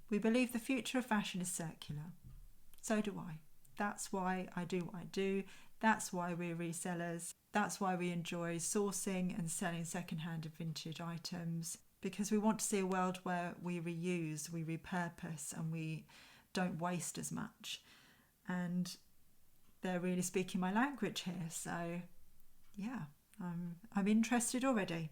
We believe the future of fashion is circular. So do I. That's why I do what I do. That's why we're resellers. That's why we enjoy sourcing and selling secondhand and vintage items, because we want to see a world where we reuse, we repurpose, and we don't waste as much. And they're really speaking my language here. So yeah, I'm interested already.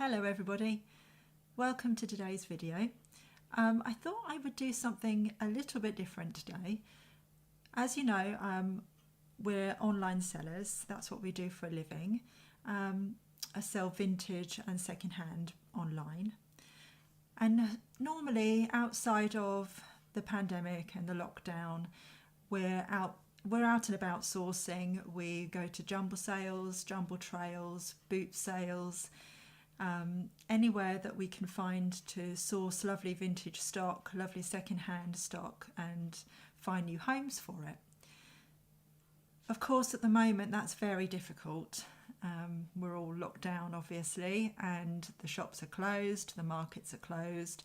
Hello everybody, welcome to today's video. I thought I would do something a little bit different today. As you know, we're online sellers, that's what we do for a living. I sell vintage and secondhand online. And normally outside of the pandemic and the lockdown, we're out and about sourcing. We go to jumble sales, jumble trails, boot sales, anywhere that we can find to source lovely vintage stock, lovely second-hand stock, and find new homes for it. Of course, at the moment that's very difficult. We're all locked down obviously, and the shops are closed, the markets are closed,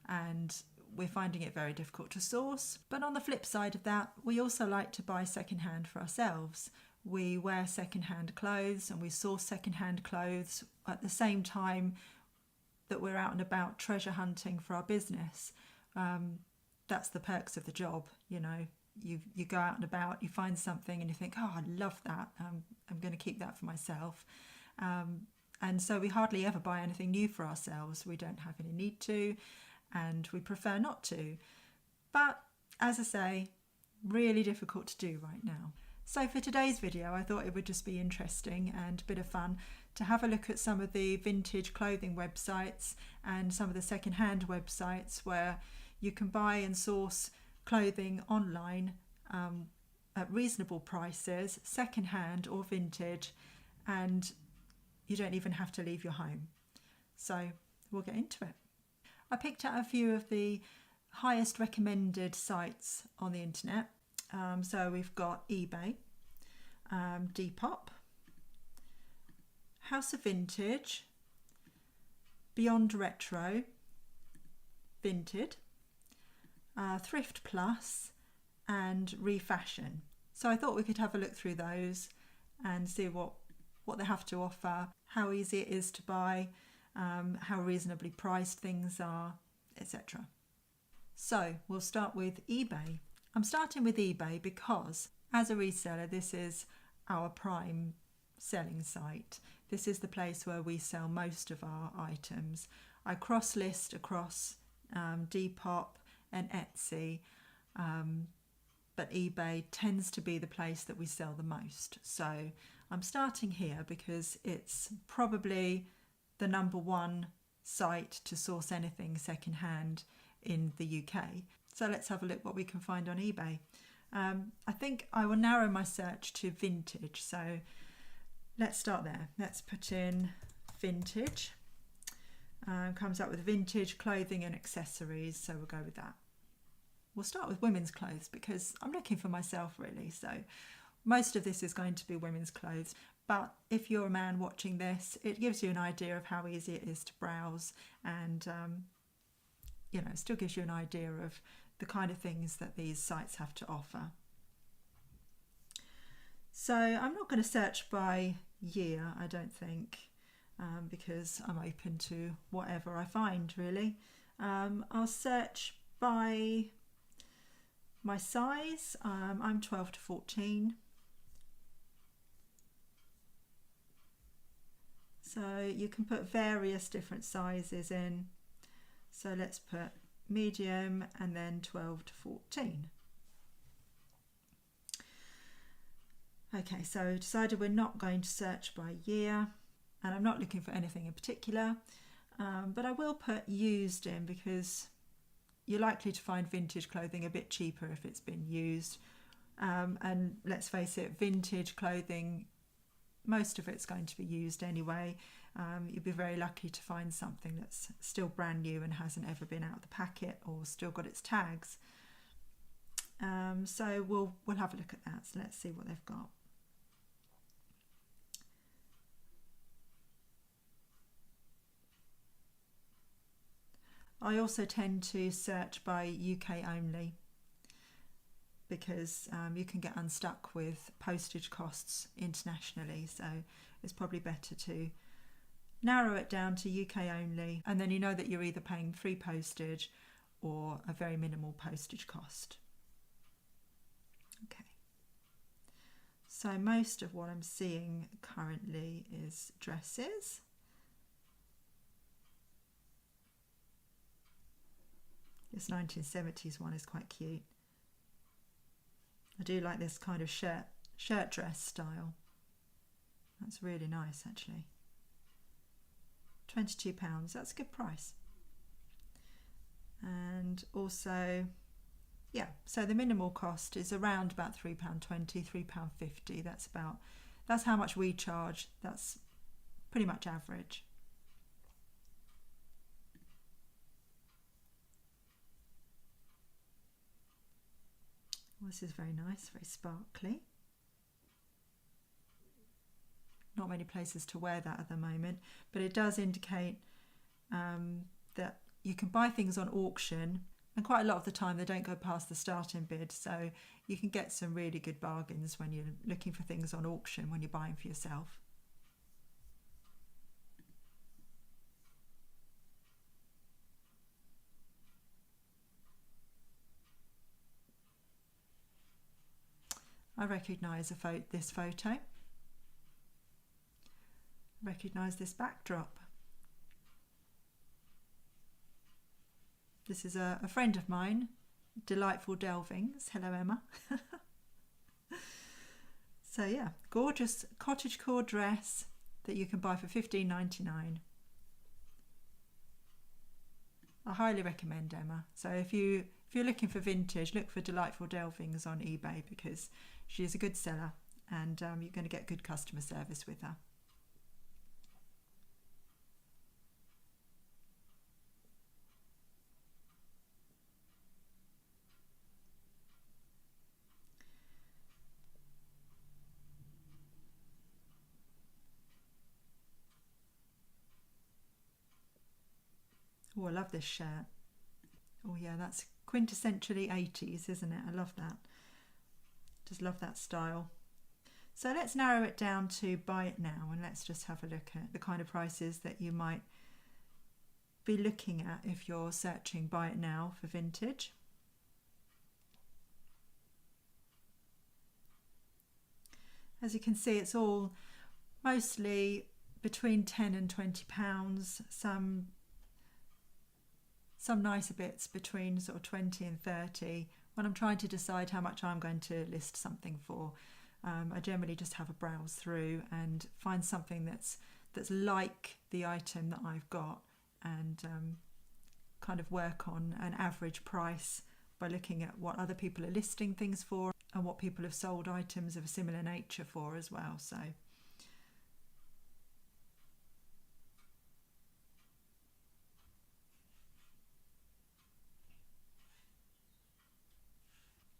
and we're finding it very difficult to source. But on the flip side of that, we also like to buy second-hand for ourselves. We wear second-hand clothes and we source second-hand clothes at the same time that we're out and about treasure hunting for our business. That's the perks of the job, you know. You go out and about, you find something and you think, oh, I love that, I'm going to keep that for myself. And so we hardly ever buy anything new for ourselves. We don't have any need to, and we prefer not to. But as I say, really difficult to do right now. So for today's video, I thought it would just be interesting and a bit of fun to have a look at some of the vintage clothing websites and some of the second-hand websites where you can buy and source clothing online at reasonable prices, second-hand or vintage, and you don't even have to leave your home. So we'll get into it. I picked out a few of the highest recommended sites on the internet. So we've got eBay, Depop, House of Vintage, Beyond Retro, Vinted, Thrift Plus, and Refashion. So I thought we could have a look through those and see what they have to offer, how easy it is to buy, how reasonably priced things are, etc. So we'll start with eBay. I'm starting with eBay because as a reseller, this is our prime selling site. This is the place where we sell most of our items. I cross-list across Depop and Etsy, but eBay tends to be the place that we sell the most. So I'm starting here because it's probably the number one site to source anything secondhand in the UK. So let's have a look what we can find on eBay. I think I will narrow my search to vintage. So let's start there. Let's put in vintage. Comes up with vintage clothing and accessories. So we'll go with that. We'll start with women's clothes because I'm looking for myself really. So most of this is going to be women's clothes. But if you're a man watching this, it gives you an idea of how easy it is to browse, and you know, it still gives you an idea of the kind of things that these sites have to offer. So I'm not going to search by year, I don't think, because I'm open to whatever I find really. I'll search by my size. I'm 12 to 14. So you can put various different sizes in. So let's put medium and then 12 to 14. Okay, so decided we're not going to search by year, and I'm not looking for anything in particular, but I will put used in because you're likely to find vintage clothing a bit cheaper if it's been used. And let's face it, vintage clothing, most of it's going to be used anyway. You'd be very lucky to find something that's still brand new and hasn't ever been out of the packet or still got its tags. So we'll have a look at that. So let's see what they've got. I also tend to search by UK only because you can get unstuck with postage costs internationally, so it's probably better to narrow it down to UK only, and then you know that you're either paying free postage or a very minimal postage cost. Okay, so most of what I'm seeing currently is dresses. This 1970s one is quite cute. I do like this kind of shirt dress style. That's really nice actually. £22, that's a good price. And also, yeah, so the minimal cost is around about £3.20, £3.50. That's how much we charge. That's pretty much average. Well, this is very nice, very sparkly. Not many places to wear that at the moment, but it does indicate that you can buy things on auction, and quite a lot of the time they don't go past the starting bid, so you can get some really good bargains when you're looking for things on auction when you're buying for yourself. I recognise this photo. I recognise this backdrop. This is a friend of mine, Delightful Delvings. Hello, Emma. So yeah, gorgeous cottagecore dress that you can buy for $15.99. I highly recommend Emma. So if you're looking for vintage, look for Delightful Delvings on eBay because she is a good seller, and you're going to get good customer service with her. Oh, I love this shirt. Oh yeah, that's quintessentially 80s, isn't it? I love that. Just love that style. So let's narrow it down to buy it now, and let's just have a look at the kind of prices that you might be looking at if you're searching buy it now for vintage. As you can see, it's all mostly between £10 and £20, some nicer bits between sort of 20 and 30. When I'm trying to decide how much I'm going to list something for, I generally just have a browse through and find something that's like the item that I've got, and kind of work on an average price by looking at what other people are listing things for and what people have sold items of a similar nature for as well. So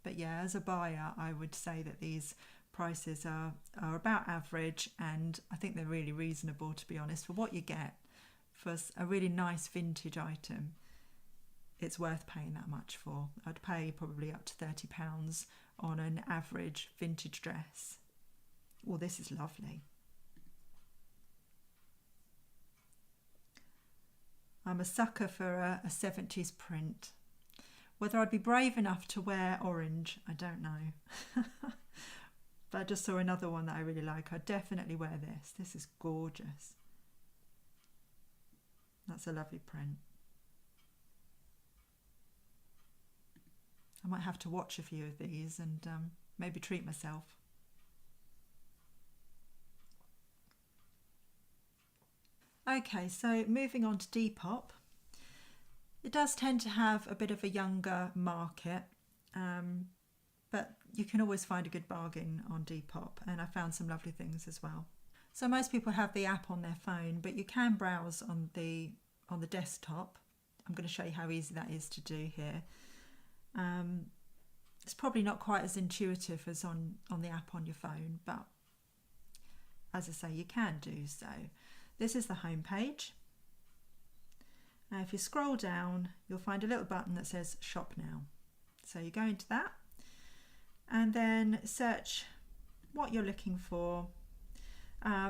but yeah, as a buyer, I would say that these prices are about average, and I think they're really reasonable, to be honest, for what you get for a really nice vintage item. It's worth paying that much for. I'd pay probably up to £30 on an average vintage dress. Oh, this is lovely. I'm a sucker for a 70s print. Whether I'd be brave enough to wear orange, I don't know. But I just saw another one that I really like. I'd definitely wear this. This is gorgeous. That's a lovely print. I might have to watch a few of these and maybe treat myself. Okay, so moving on to Depop. It does tend to have a bit of a younger market, but you can always find a good bargain on Depop, and I found some lovely things as well. So most people have the app on their phone, but you can browse on the desktop. I'm going to show you how easy that is to do here. It's probably not quite as intuitive as on the app on your phone, but as I say, you can do so. This is the home page. Now if you scroll down, you'll find a little button that says Shop Now. So you go into that and then search what you're looking for.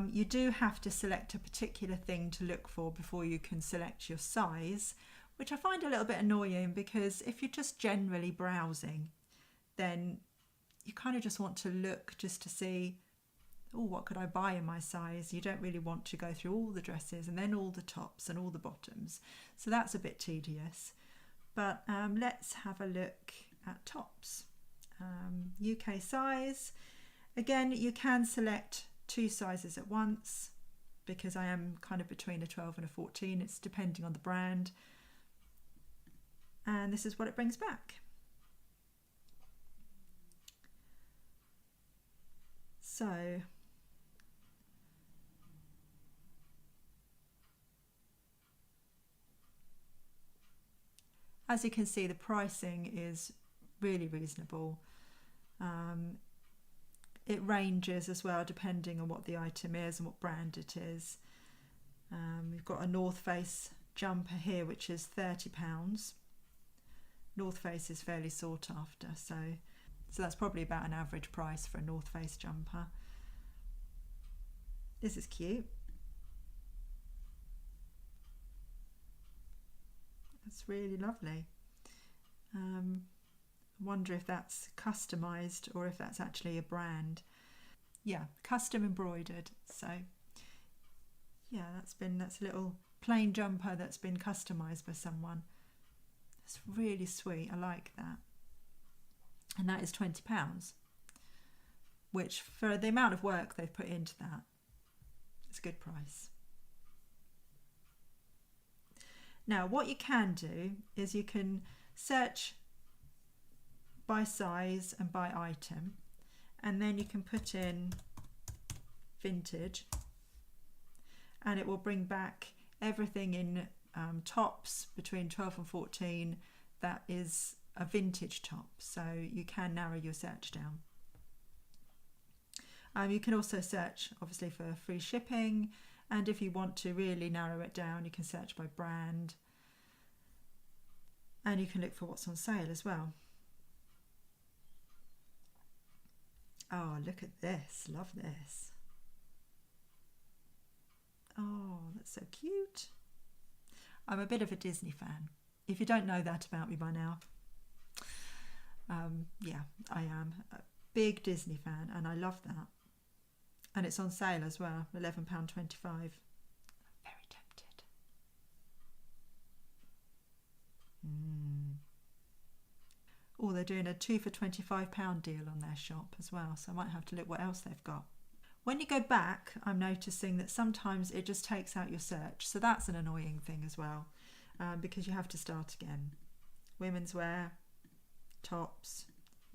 You do have to select a particular thing to look for before you can select your size, which I find a little bit annoying, because if you're just generally browsing, then you kind of just want to look just to see, oh, what could I buy in my size? You don't really want to go through all the dresses and then all the tops and all the bottoms. So that's a bit tedious. But let's have a look at tops. UK size. Again, you can select 2 sizes at once, because I am kind of between a 12 and a 14. It's depending on the brand. And this is what it brings back. So as you can see, the pricing is really reasonable. It ranges as well depending on what the item is and what brand it is. We've got a North Face jumper here, which is £30. North Face is fairly sought after, so that's probably about an average price for a North Face jumper. This is cute. It's really lovely. I wonder if that's customised or if that's actually a brand. Yeah, custom embroidered. So yeah, that's a little plain jumper that's been customised by someone. It's really sweet. I like that. And that is £20, which for the amount of work they've put into that, it's a good price. Now what you can do is you can search by size and by item, and then you can put in vintage, and it will bring back everything in tops between 12 and 14 that is a vintage top, so you can narrow your search down. You can also search obviously for free shipping, and if you want to really narrow it down, you can search by brand, and you can look for what's on sale as well. Oh, look at this, love this. Oh, that's so cute. I'm a bit of a Disney fan. If you don't know that about me by now, yeah, I am a big Disney fan, and I love that. And it's on sale as well, £11.25. I'm very tempted. Oh, they're doing a 2 for £25 deal on their shop as well, so I might have to look what else they've got. When you go back, I'm noticing that sometimes it just takes out your search, so that's an annoying thing as well, because you have to start again. Women's wear, tops,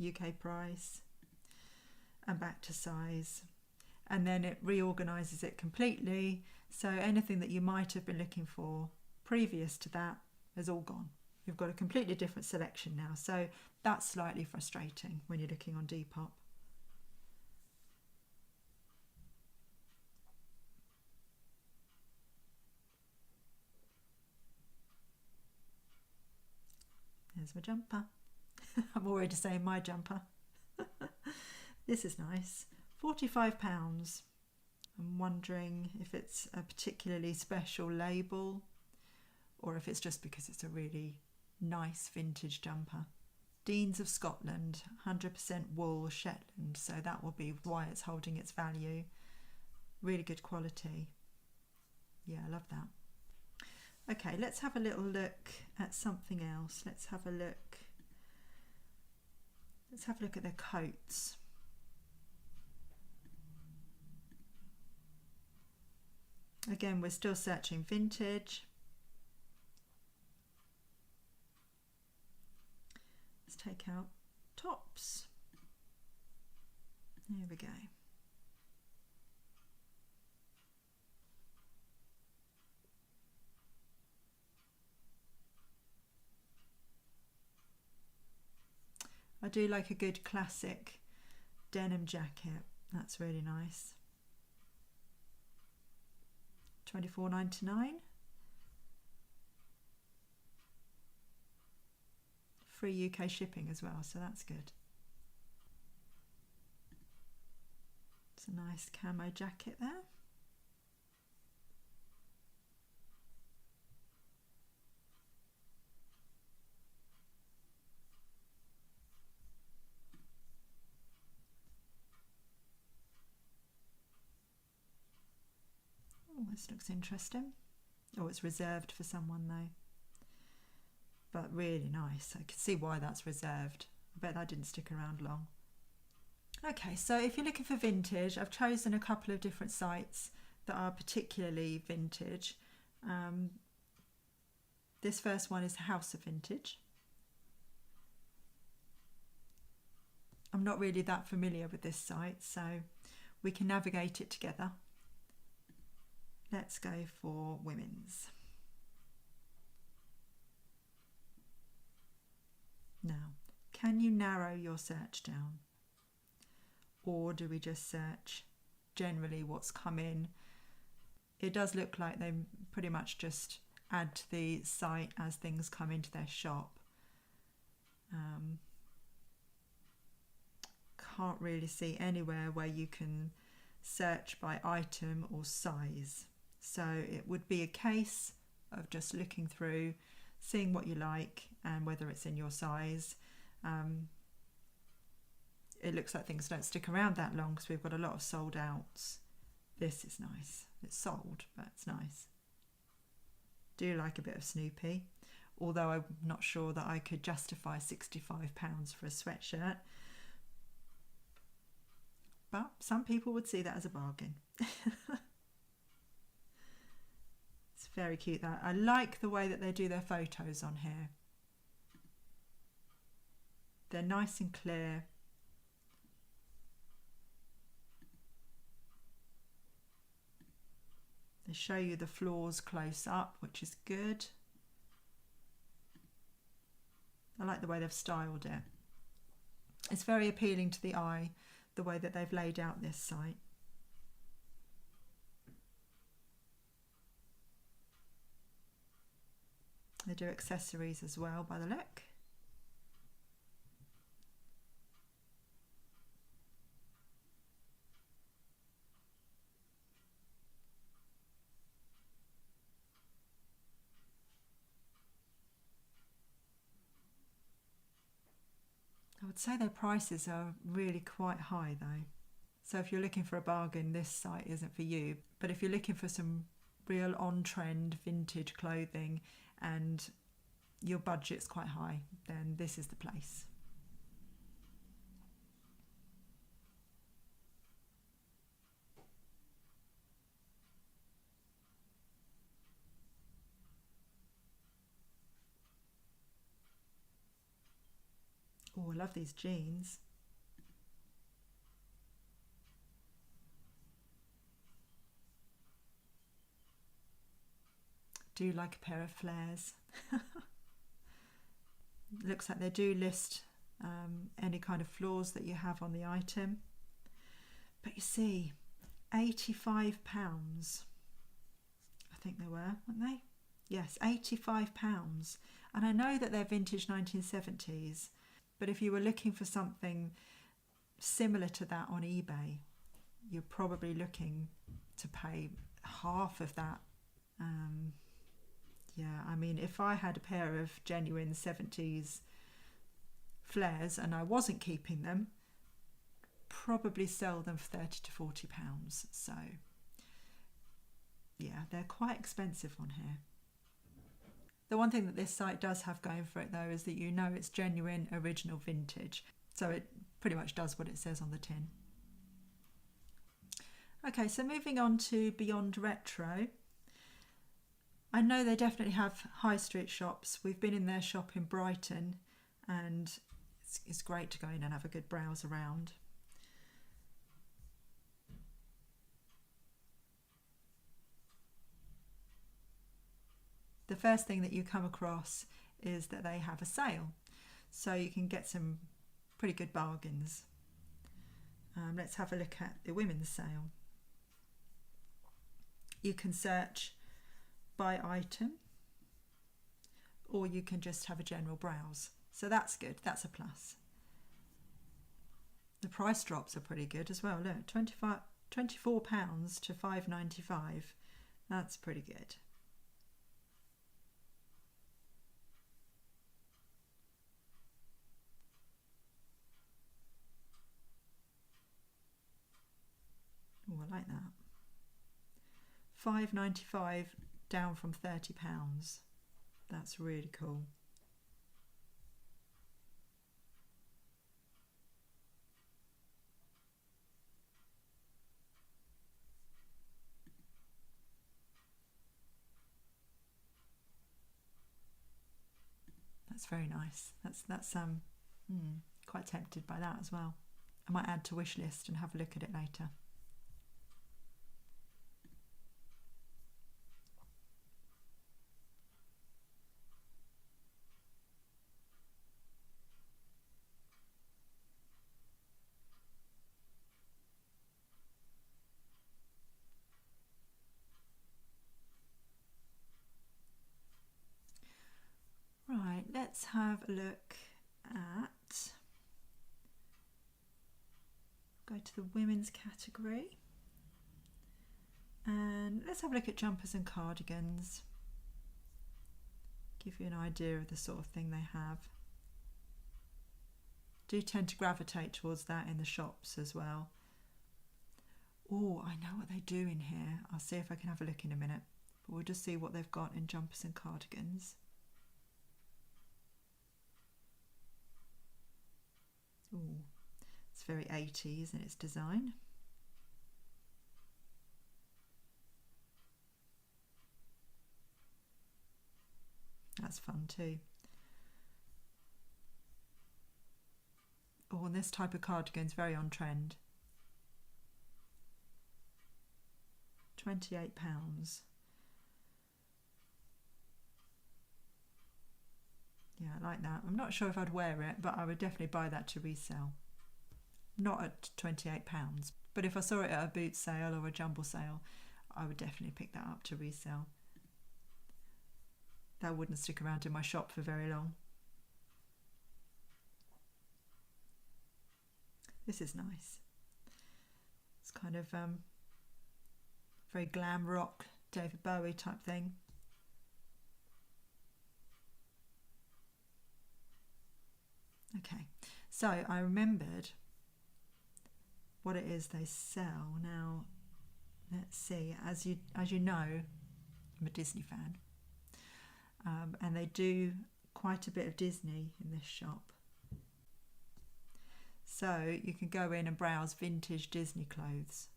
UK price, and back to size, and then it reorganises it completely, so anything that you might have been looking for previous to that is all gone. You've got a completely different selection now, so that's slightly frustrating when you're looking on Depop. There's my jumper. I'm already saying my jumper. This is nice. £45. I'm wondering if it's a particularly special label or if it's just because it's a really nice vintage jumper. Deans of Scotland, 100% wool Shetland, so that will be why it's holding its value. Really good quality. Yeah, I love that. Okay, let's have a little look at something else. Let's have a look at their coats. Again, we're still searching vintage. Let's take out tops. There we go. I do like a good classic denim jacket. That's really nice. $24.99. Free UK shipping as well, so that's good. It's a nice camo jacket there. Oh, this looks interesting. Oh, it's reserved for someone though. But really nice. I can see why that's reserved. I bet that didn't stick around long. Okay, so if you're looking for vintage, I've chosen a couple of different sites that are particularly vintage. This first one is House of Vintage. I'm not really that familiar with this site, so we can navigate it together. Let's go for women's. Now, can you narrow your search down? Or do we just search generally what's come in? It does look like they pretty much just add to the site as things come into their shop. Can't really see anywhere where you can search by item or size. So it would be a case of just looking through, seeing what you like and whether it's in your size. It looks like things don't stick around that long because we've got a lot of sold outs. This is nice. It's sold, but it's nice. Do like a bit of Snoopy, although I'm not sure that I could justify £65 for a sweatshirt. But some people would see that as a bargain. It's very cute that. I like the way that they do their photos on here. They're nice and clear. They show you the floors close up, which is good. I like the way they've styled it. It's very appealing to the eye, the way that they've laid out this site. They do accessories as well by the look. I would say their prices are really quite high though. So if you're looking for a bargain, this site isn't for you. But if you're looking for some real on-trend vintage clothing and your budget's quite high, then this is the place. Oh, I love these jeans. Do like a pair of flares. Looks like they do list any kind of flaws that you have on the item. But you see, £85. I think they were, weren't they? Yes, £85. And I know that they're vintage 1970s, but if you were looking for something similar to that on eBay, you're probably looking to pay half of that. Yeah, I mean, if I had a pair of genuine 70s flares and I wasn't keeping them, probably sell them for £30 to £40. So yeah, they're quite expensive on here. The one thing that this site does have going for it though is that you know it's genuine, original, vintage. So it pretty much does what it says on the tin. Okay, so moving on to Beyond Retro. I know they definitely have high street shops. We've been in their shop in Brighton and it's great to go in and have a good browse around. The first thing that you come across is that they have a sale. So you can get some pretty good bargains. Let's have a look at the women's sale. You can search by item, or you can just have a general browse. So that's good, that's a plus. The price drops are pretty good as well. Look, £24 to £5.95. That's pretty good. Oh, I like that. £5.95 down from £30. That's really cool. That's very nice. That's quite tempted by that as well. I might add to wish list and have a look at it later. Right, let's have a look at, go to the women's category, and let's have a look at jumpers and cardigans. Give you an idea of the sort of thing they have. Do tend to gravitate towards that in the shops as well. Oh, I know what they do in here. I'll see if I can have a look in a minute, but we'll just see what they've got in jumpers and cardigans. Ooh, it's very 80s in its design. That's fun too. Oh, and this type of cardigan is very on trend. £28. Yeah, I like that. I'm not sure if I'd wear it, but I would definitely buy that to resell. Not at £28, but if I saw it at a boot sale or a jumble sale, I would definitely pick that up to resell. That wouldn't stick around in my shop for very long. This is nice. It's kind of very glam rock, David Bowie type thing. Okay, so I remembered what it is they sell. Now, let's see. As you know, I'm a Disney fan, and they do quite a bit of Disney in this shop. So you can go in and browse vintage Disney clothes.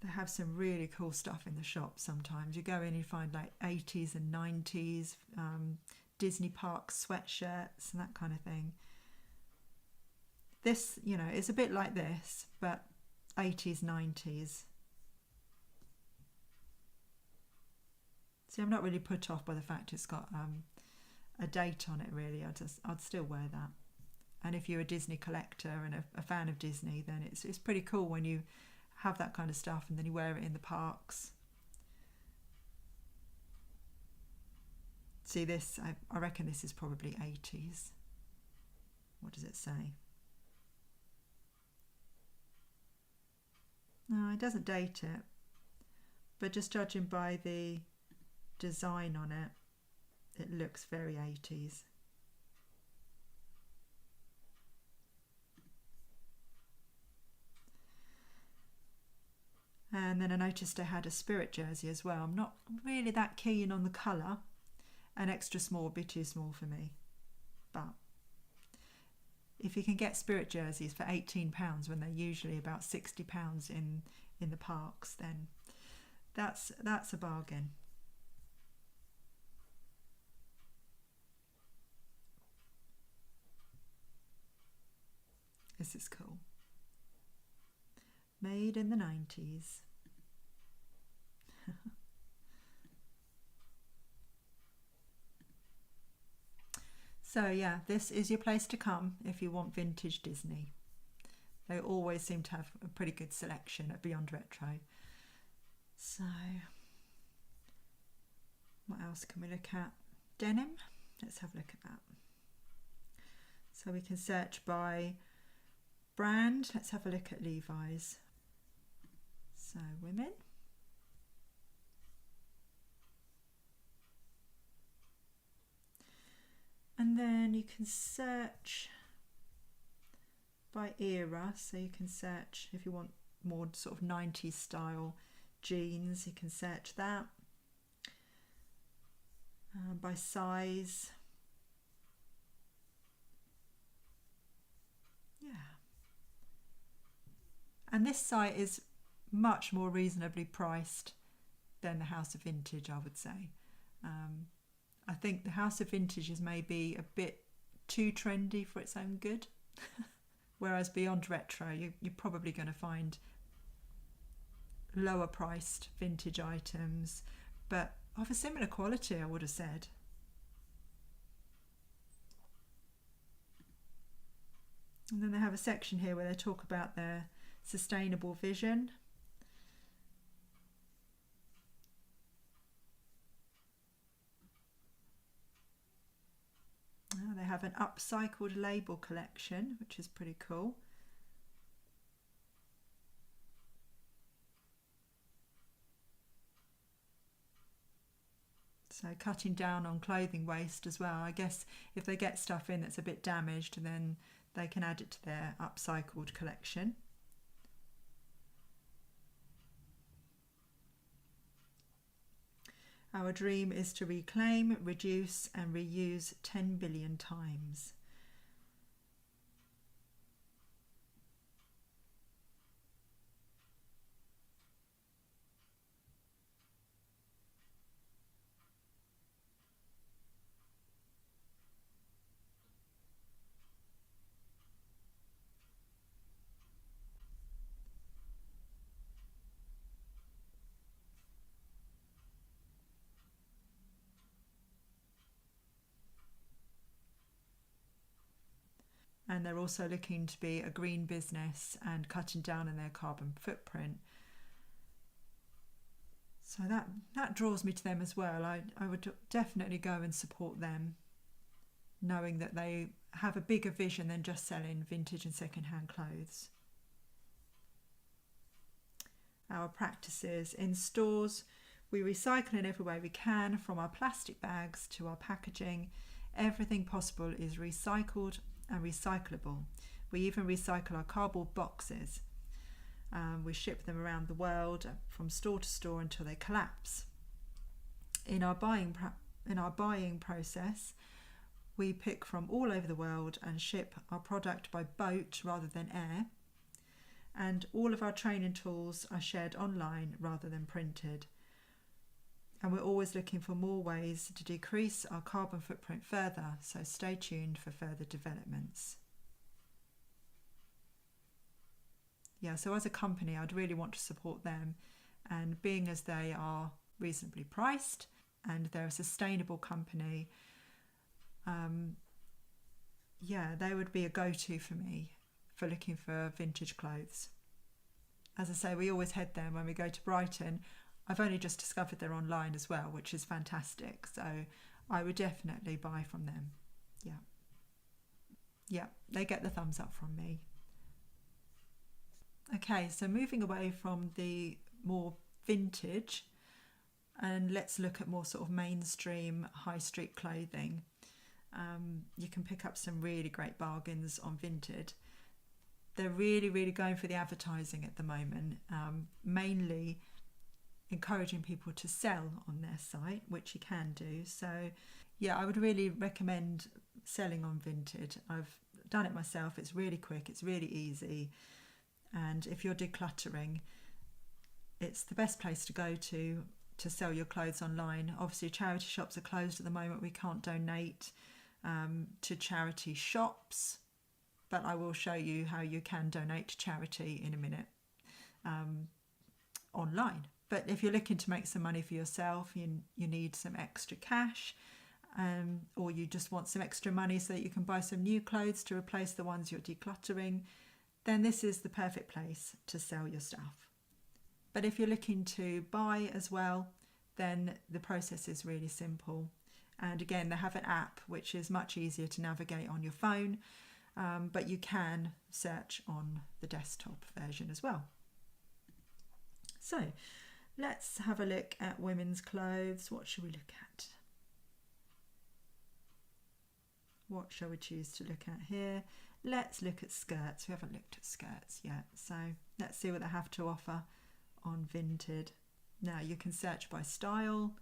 They have some really cool stuff in the shop sometimes. You go in and you find like 80s and 90s Disney park sweatshirts and that kind of thing. This, you know, is a bit like this, but 80s, 90s. See, I'm not really put off by the fact it's got a date on it, really. I'd still wear that. And if you're a Disney collector and a fan of Disney, then it's pretty cool when you have that kind of stuff and then you wear it in the parks. See this, I reckon this is probably 80s. What does it say? No, it doesn't date it, but just judging by the design on it, it looks very 80s. And then I noticed I had a Spirit jersey as well. I'm not really that keen on the colour. An extra small would be too small for me. But if you can get Spirit jerseys for £18 when they're usually about £60 in the parks, then that's a bargain. This is cool. Made in the 90s. So yeah, this is your place to come if you want vintage Disney. They always seem to have a pretty good selection at Beyond Retro. So what else can we look at? Denim. Let's have a look at that. So we can search by brand. Let's have a look at Levi's. So women. And then you can search by era. So you can search if you want more sort of 90s style jeans, you can search that. By size. Yeah. And this site is much more reasonably priced than the House of Vintage, I would say. I think the House of Vintage is maybe a bit too trendy for its own good. Whereas Beyond Retro, you're probably going to find lower priced vintage items, but of a similar quality, I would have said. And then they have a section here where they talk about their sustainable vision. They have an upcycled label collection, which is pretty cool. So cutting down on clothing waste as well. I guess if they get stuff in that's a bit damaged, then they can add it to their upcycled collection. Our dream is to reclaim, reduce and reuse 10 billion times. And they're also looking to be a green business and cutting down on their carbon footprint. So that draws me to them as well. I would definitely go and support them, knowing that they have a bigger vision than just selling vintage and second-hand clothes. Our practices in stores, we recycle in every way we can, from our plastic bags to our packaging. Everything possible is recycled and recyclable. We even recycle our cardboard boxes. We ship them around the world from store to store until they collapse. In our buying process, we pick from all over the world and ship our product by boat rather than air. And all of our training tools are shared online rather than printed. And we're always looking for more ways to decrease our carbon footprint further, so stay tuned for further developments. Yeah, so as a company, I'd really want to support them, and being as they are reasonably priced and they're a sustainable company, they would be a go-to for me for looking for vintage clothes. As I say, we always head there when we go to Brighton. I've only just discovered they're online as well, which is fantastic. So I would definitely buy from them. Yeah, they get the thumbs up from me. Okay, so moving away from the more vintage, and let's look at more sort of mainstream high street clothing. You can pick up some really great bargains on Vinted. They're really going for the advertising at the moment, mainly encouraging people to sell on their site, which you can do. So yeah, I would really recommend selling on Vinted. I've done it myself. It's really quick, it's really easy, and if you're decluttering, it's the best place to go to sell your clothes online. Obviously charity shops are closed at the moment. We can't donate to charity shops, but I will show you how you can donate to charity in a minute. online. But if you're looking to make some money for yourself, you need some extra cash, or you just want some extra money so that you can buy some new clothes to replace the ones you're decluttering, then this is the perfect place to sell your stuff. But if you're looking to buy as well, then the process is really simple. And again, they have an app which is much easier to navigate on your phone, but you can search on the desktop version as well. So let's have a look at women's clothes. What should we look at? What shall we choose to look at here? Let's look at skirts. We haven't looked at skirts yet, so let's see what they have to offer on Vinted. Now you can search by style,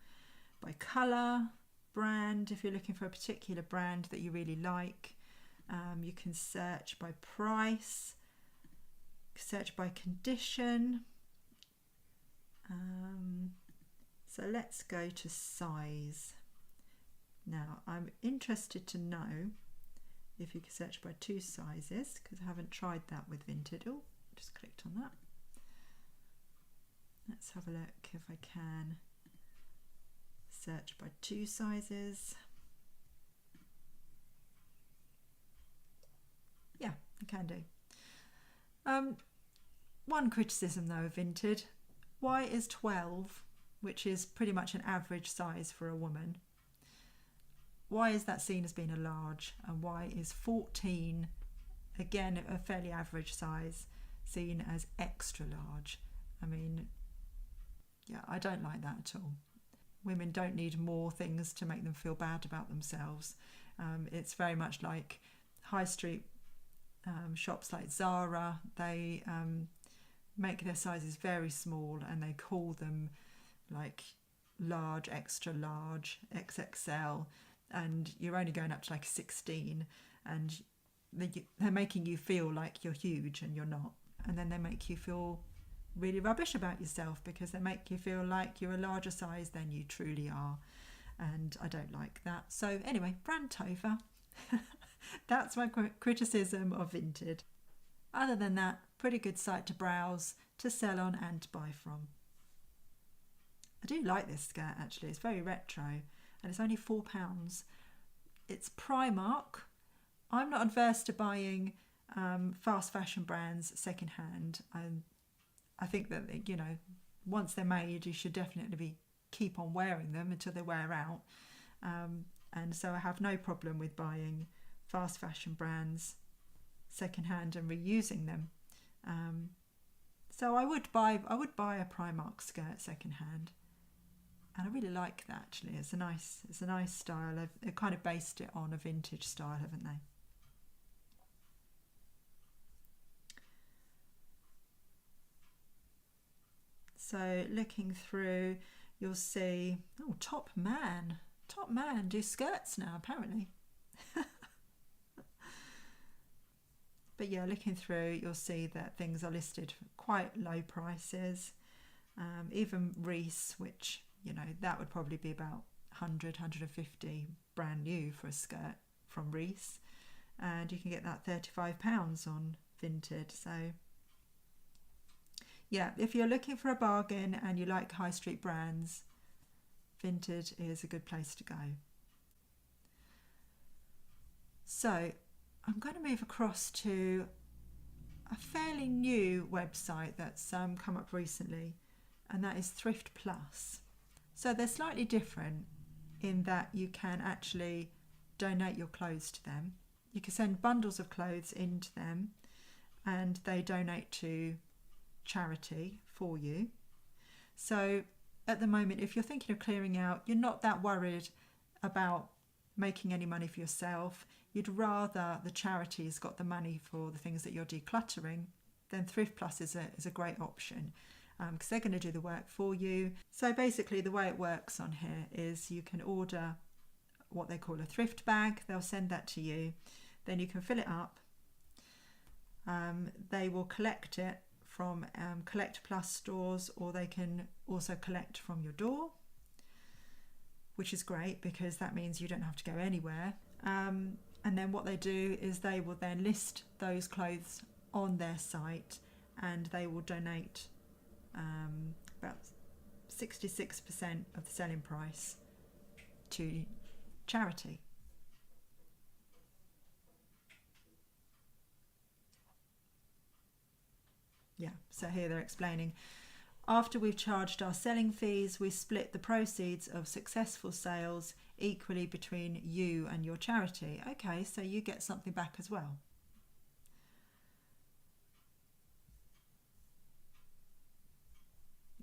by colour, brand, if you're looking for a particular brand that you really like. You can search by price, search by condition. So let's go to size. Now I'm interested to know if you can search by 2 sizes, because I haven't tried that with Vinted. Oh, just clicked on that. Let's have a look if I can search by 2 sizes. Yeah, I can do. One criticism though of Vinted: why is 12, which is pretty much an average size for a woman, why is that seen as being a large, and why is 14, again a fairly average size, seen as extra large? I mean, yeah, I don't like that at all. Women don't need more things to make them feel bad about themselves. It's very much like high street shops like Zara. They make their sizes very small and they call them like large, extra large, XXL, and you're only going up to like 16, and they're making you feel like you're huge and you're not, and then they make you feel really rubbish about yourself because they make you feel like you're a larger size than you truly are, and I don't like that. So anyway, brand Tova. That's my criticism of Vinted. Other than that, pretty good site to browse, to sell on and buy from. I do like this skirt actually, it's very retro and it's only £4. It's Primark. I'm not adverse to buying fast fashion brands second hand. I think that, you know, once they're made, you should definitely keep on wearing them until they wear out. And so I have no problem with buying fast fashion brands second hand and reusing them. So I would buy a Primark skirt second hand, and I really like that actually. It's a nice style. They've kind of based it on a vintage style, haven't they? So looking through, you'll see, oh, Top Man do skirts now apparently. But yeah, looking through, you'll see that things are listed for quite low prices. Even Reese, which, you know, that would probably be about 100, 150 brand new for a skirt from Reese. And you can get that £35 on Vinted. So yeah, if you're looking for a bargain and you like high street brands, Vinted is a good place to go. So I'm going to move across to a fairly new website that's come up recently, and that is Thrift Plus. So they're slightly different in that you can actually donate your clothes to them. You can send bundles of clothes into them and they donate to charity for you. So at the moment, if you're thinking of clearing out, you're not that worried about making any money for yourself. You'd rather the charity's got the money for the things that you're decluttering, then Thrift Plus is a great option, because they're going to do the work for you. So basically the way it works on here is you can order what they call a thrift bag. They'll send that to you. Then you can fill it up. They will collect it from Collect Plus stores, or they can also collect from your door, which is great because that means you don't have to go anywhere. And then what they do is they will then list those clothes on their site, and they will donate about 66% of the selling price to charity. Yeah, so here they're explaining, after we've charged our selling fees, we split the proceeds of successful sales equally between you and your charity. Okay, so you get something back as well.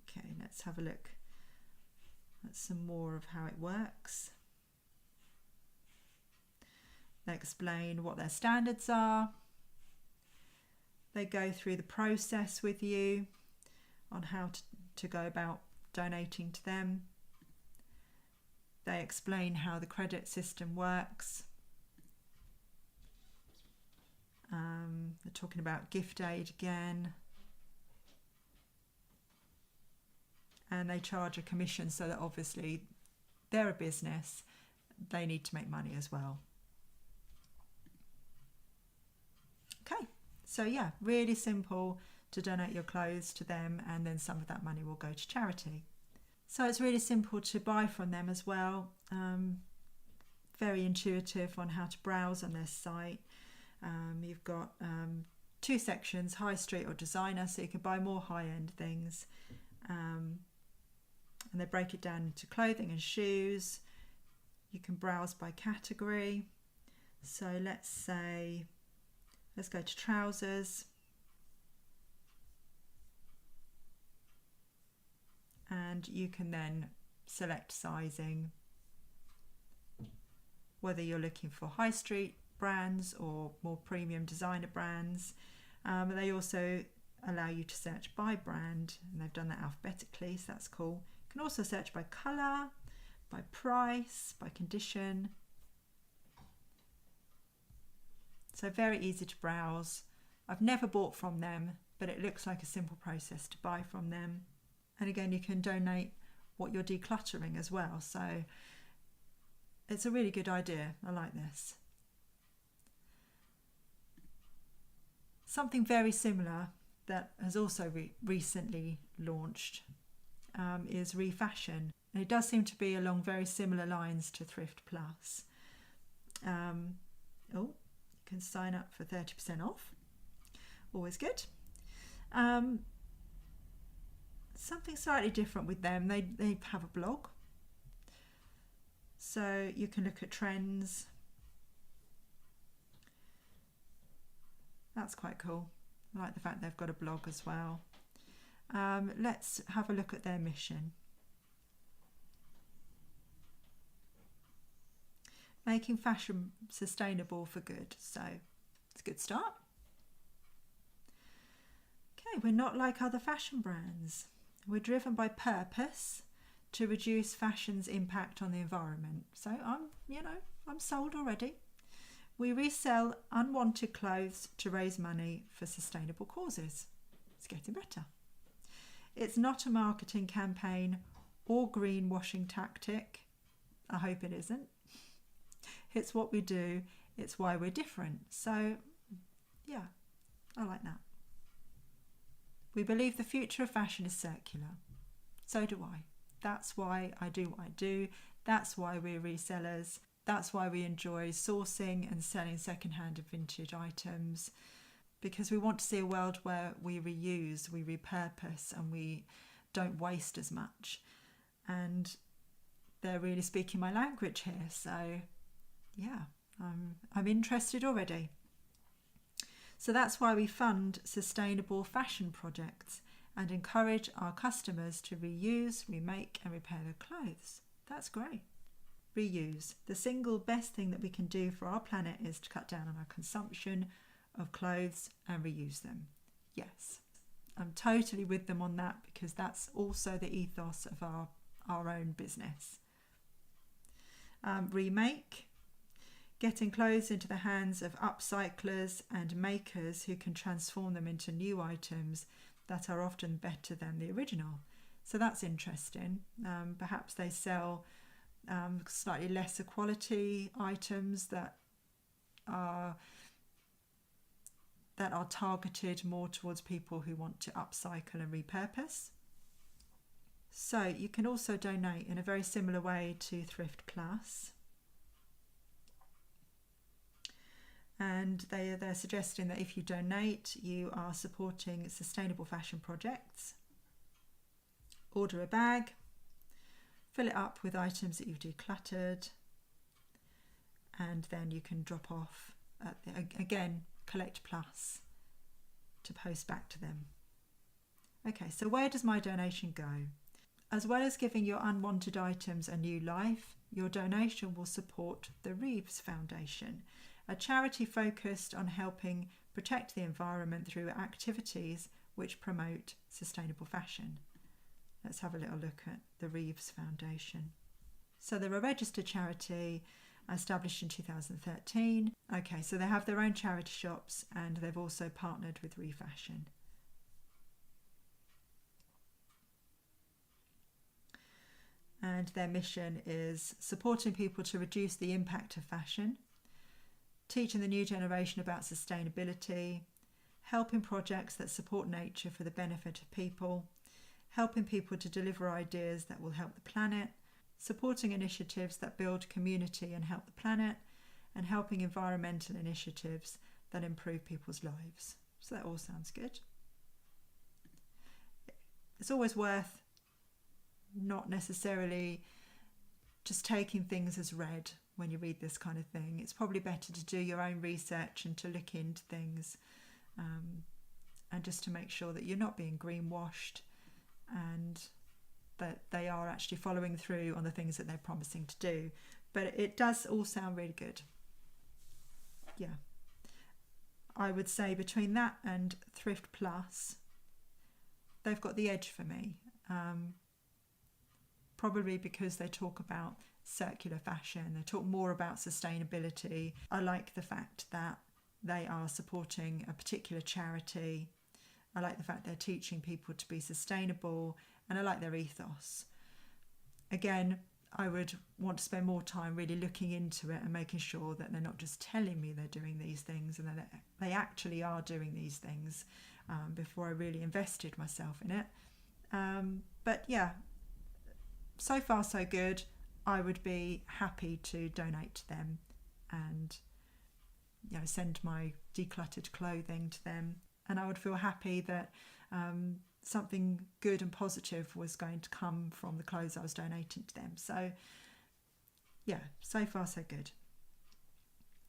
Okay, let's have a look at some more of how it works. They explain what their standards are. They go through the process with you on how to go about donating to them. They explain how the credit system works. They're talking about gift aid again. And they charge a commission, so that obviously they're a business, they need to make money as well. Okay, so yeah, really simple to donate your clothes to them, and then some of that money will go to charity. So it's really simple to buy from them as well. Very intuitive on how to browse on their site. You've got 2 sections, high street or designer, so you can buy more high-end things. And they break it down into clothing and shoes. You can browse by category. So let's go to trousers. And you can then select sizing, whether you're looking for high street brands or more premium designer brands. They also allow you to search by brand, and they've done that alphabetically, so that's cool. You can also search by colour, by price, by condition. So very easy to browse. I've never bought from them, but it looks like a simple process to buy from them. And again, you can donate what you're decluttering as well. So it's a really good idea. I like this. Something very similar that has also recently launched is Refashion. And it does seem to be along very similar lines to Thrift Plus. You can sign up for 30% off. Always good. Something slightly different with them. They have a blog. So you can look at trends. That's quite cool. I like the fact they've got a blog as well. Let's have a look at their mission. Making fashion sustainable for good. So it's a good start. Okay, we're not like other fashion brands. We're driven by purpose to reduce fashion's impact on the environment. So I'm sold already. We resell unwanted clothes to raise money for sustainable causes. It's getting better. It's not a marketing campaign or greenwashing tactic. I hope it isn't. It's what we do. It's why we're different. So, yeah, I like that. We believe the future of fashion is circular. So do I. That's why I do what I do. That's why we're resellers. That's why we enjoy sourcing and selling secondhand and vintage items, because we want to see a world where we reuse, we repurpose, and we don't waste as much. And they're really speaking my language here. So, yeah, I'm interested already. So that's why we fund sustainable fashion projects and encourage our customers to reuse, remake and repair their clothes. That's great. Reuse. The single best thing that we can do for our planet is to cut down on our consumption of clothes and reuse them. Yes, I'm totally with them on that, because that's also the ethos of our own business. Remake. Getting clothes into the hands of upcyclers and makers who can transform them into new items that are often better than the original. So that's interesting. Perhaps they sell slightly lesser quality items that are that are targeted more towards people who want to upcycle and repurpose. So you can also donate in a very similar way to Thrift Plus. And they're suggesting that if you donate, you are supporting sustainable fashion projects. Order a bag, fill it up with items that you've decluttered, and then you can drop off at again, Collect Plus to post back to them. Okay, so where does my donation go? As well as giving your unwanted items a new life, your donation will support the Reeves Foundation, a charity focused on helping protect the environment through activities which promote sustainable fashion. Let's have a little look at the Reeves Foundation. So they're a registered charity established in 2013. Okay, so they have their own charity shops and they've also partnered with Refashion. And their mission is supporting people to reduce the impact of fashion, teaching the new generation about sustainability, helping projects that support nature for the benefit of people, helping people to deliver ideas that will help the planet, supporting initiatives that build community and help the planet, and helping environmental initiatives that improve people's lives. So that all sounds good. It's always worth not necessarily just taking things as read when you read this kind of thing. It's probably better to do your own research and to look into things and just to make sure that you're not being greenwashed and that they are actually following through on the things that they're promising to do. But it does all sound really good. Yeah. I would say between that and Thrift Plus, they've got the edge for me. Probably because they talk about circular fashion, they talk more about sustainability. I like the fact that they are supporting a particular charity. I like the fact they're teaching people to be sustainable, and I like their ethos. Again, I would want to spend more time really looking into it and making sure that they're not just telling me they're doing these things and that they actually are doing these things before I really invested myself in it. But yeah, so far so good. I would be happy to donate to them and send my decluttered clothing to them, and I would feel happy that something good and positive was going to come from the clothes I was donating to them. So yeah, so far so good.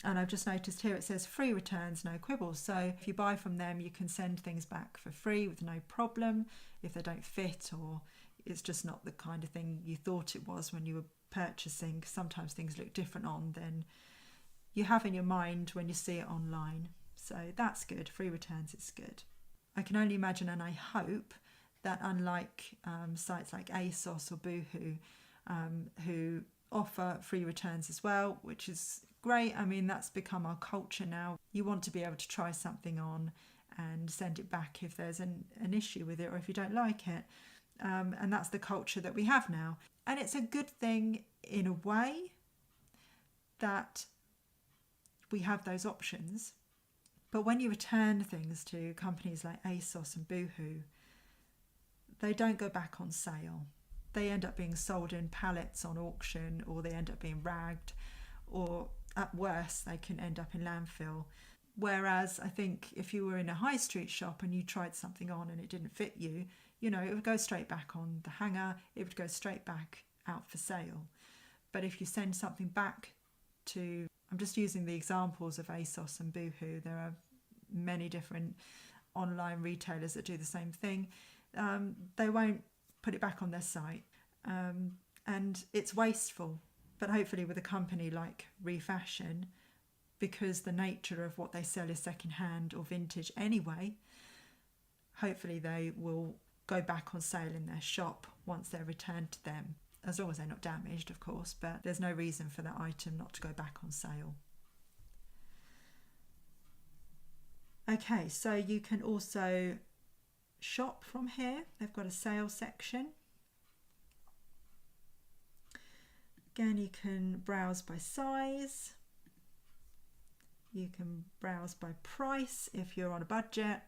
And I've just noticed here it says free returns, no quibbles. So if you buy from them, you can send things back for free with no problem if they don't fit, or it's just not the kind of thing you thought it was when you were purchasing. Sometimes things look different on than you have in your mind when you see it online. So that's good. Free returns is good. I can only imagine, and I hope, that unlike sites like ASOS or Boohoo, who offer free returns as well, which is great. I mean, that's become our culture now. You want to be able to try something on and send it back if there's an issue with it or if you don't like it. And that's the culture that we have now. And it's a good thing in a way that we have those options. But when you return things to companies like ASOS and Boohoo, they don't go back on sale. They end up being sold in pallets on auction, or they end up being ragged, or at worst they can end up in landfill. Whereas I think if you were in a high street shop and you tried something on and it didn't fit you, it would go straight back on the hanger, it would go straight back out for sale. But if you send something back to, I'm just using the examples of ASOS and Boohoo, there are many different online retailers that do the same thing, they won't put it back on their site, and it's wasteful. But hopefully with a company like Refashion, because the nature of what they sell is secondhand or vintage anyway, hopefully they will go back on sale in their shop once they're returned to them, as long as they're not damaged, of course, but there's no reason for that item not to go back on sale. Okay, so you can also shop from here. They've got a sales section. Again, you can browse by size. You can browse by price if you're on a budget,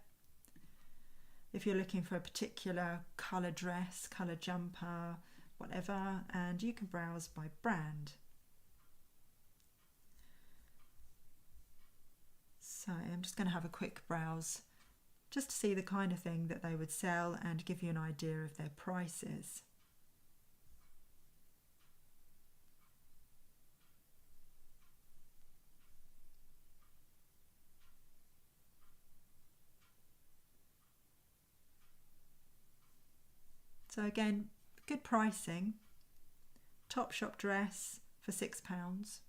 if you're looking for a particular colour dress, colour jumper, whatever, and you can browse by brand. So I'm just going to have a quick browse just to see the kind of thing that they would sell and give you an idea of their prices. So again, good pricing. Topshop dress for £6.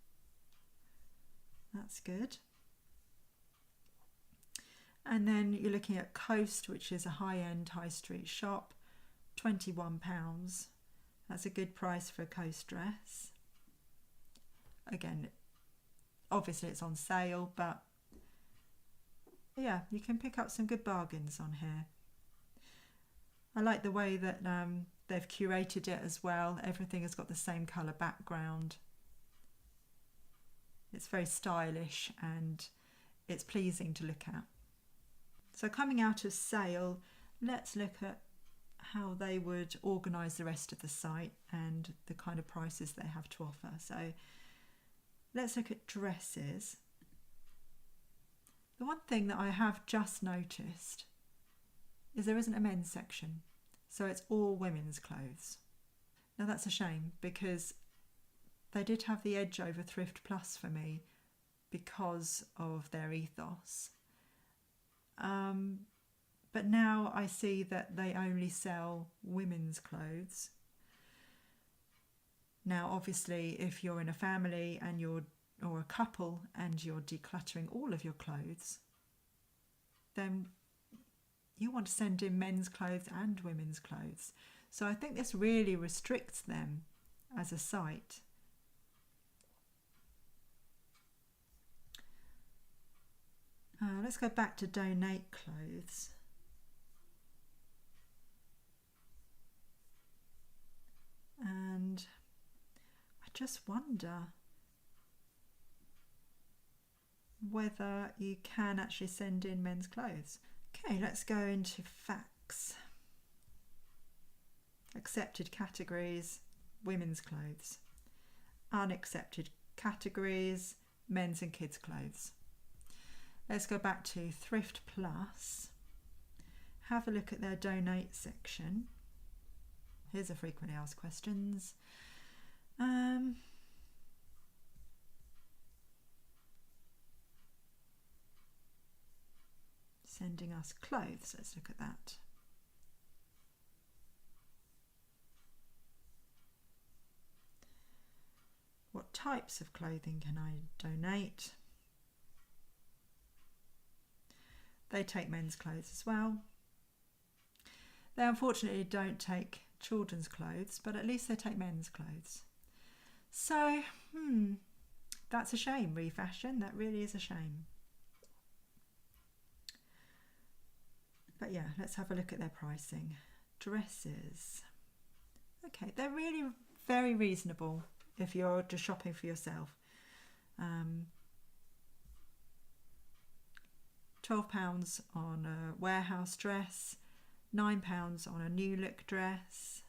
That's good. And then you're looking at Coast, which is a high-end high street shop, £21. That's a good price for a Coast dress. Again, obviously it's on sale, but yeah, you can pick up some good bargains on here. I like the way that they've curated it as well. Everything has got the same colour background. It's very stylish and it's pleasing to look at. So coming out of sale, let's look at how they would organise the rest of the site and the kind of prices they have to offer. So let's look at dresses. The one thing that I have just noticed is there isn't a men's section, so it's all women's clothes. Now that's a shame, because they did have the edge over Thrift Plus for me because of their ethos. But now I see that they only sell women's clothes. Now obviously if you're in a family and or a couple and you're decluttering all of your clothes, then you want to send in men's clothes and women's clothes. So I think this really restricts them as a site. Let's go back to donate clothes. And I just wonder whether you can actually send in men's clothes. Okay, let's go into facts. Accepted categories, women's clothes. Unaccepted categories, men's and kids' clothes. Let's go back to Thrift Plus. Have a look at their donate section. Here's a frequently asked questions. Sending us clothes. Let's look at that. What types of clothing can I donate? They take men's clothes as well. They unfortunately don't take children's clothes, but at least they take men's clothes. So, that's a shame, Refashion. That really is a shame. But yeah, let's have a look at their pricing. Dresses. Okay, they're really very reasonable if you're just shopping for yourself. £12 on a warehouse dress, £9 on a new look dress.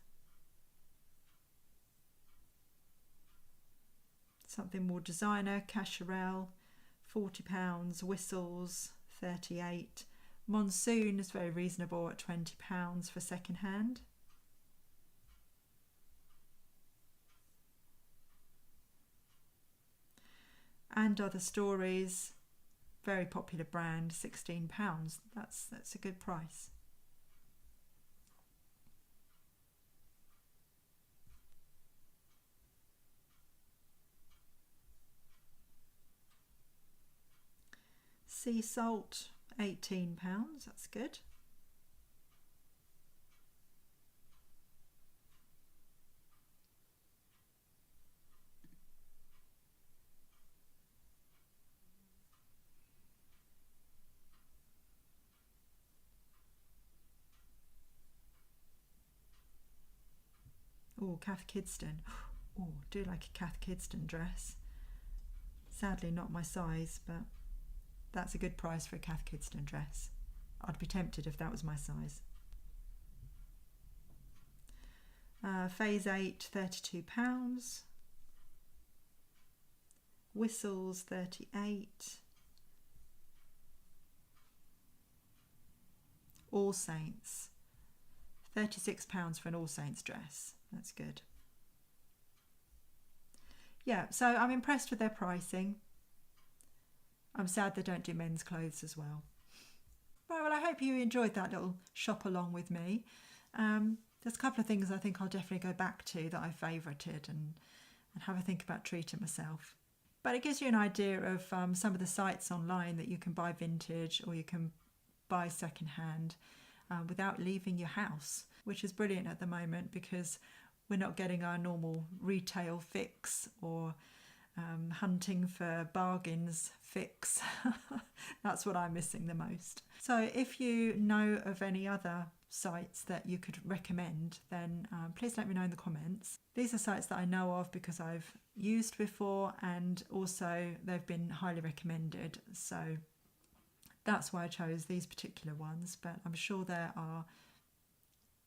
Something more designer, Cacharel, £40, Whistles, £38. Monsoon is very reasonable at £20 for second hand. And Other Stories, very popular brand, £16. That's a good price. Sea salt, £18. That's good. Oh, Cath Kidston. Oh, do like a Cath Kidston dress. Sadly not my size, but that's a good price for a Cath Kidston dress. I'd be tempted if that was my size. Phase 8, £32. Whistles, 38. All Saints, £36 for an All Saints dress. That's good. Yeah, so I'm impressed with their pricing. I'm sad they don't do men's clothes as well. Right, well, I hope you enjoyed that little shop along with me. There's a couple of things I think I'll definitely go back to that I favourited and have a think about treating myself. But it gives you an idea of some of the sites online that you can buy vintage or you can buy second-hand without leaving your house, which is brilliant at the moment because we're not getting our normal retail fix or hunting for bargains fix. That's what I'm missing the most. So if you know of any other sites that you could recommend, then please let me know in the comments. These are sites that I know of because I've used before and also they've been highly recommended. So that's why I chose these particular ones, but I'm sure there are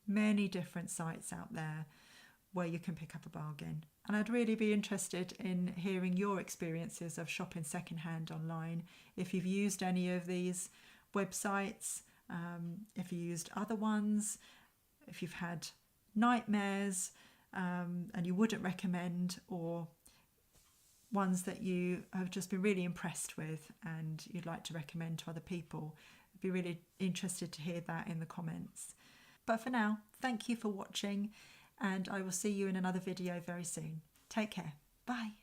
many different sites out there where you can pick up a bargain. And I'd really be interested in hearing your experiences of shopping secondhand online. If you've used any of these websites, if you used other ones, if you've had nightmares and you wouldn't recommend, or ones that you have just been really impressed with and you'd like to recommend to other people. I'd be really interested to hear that in the comments. But for now, thank you for watching and I will see you in another video very soon. Take care. Bye.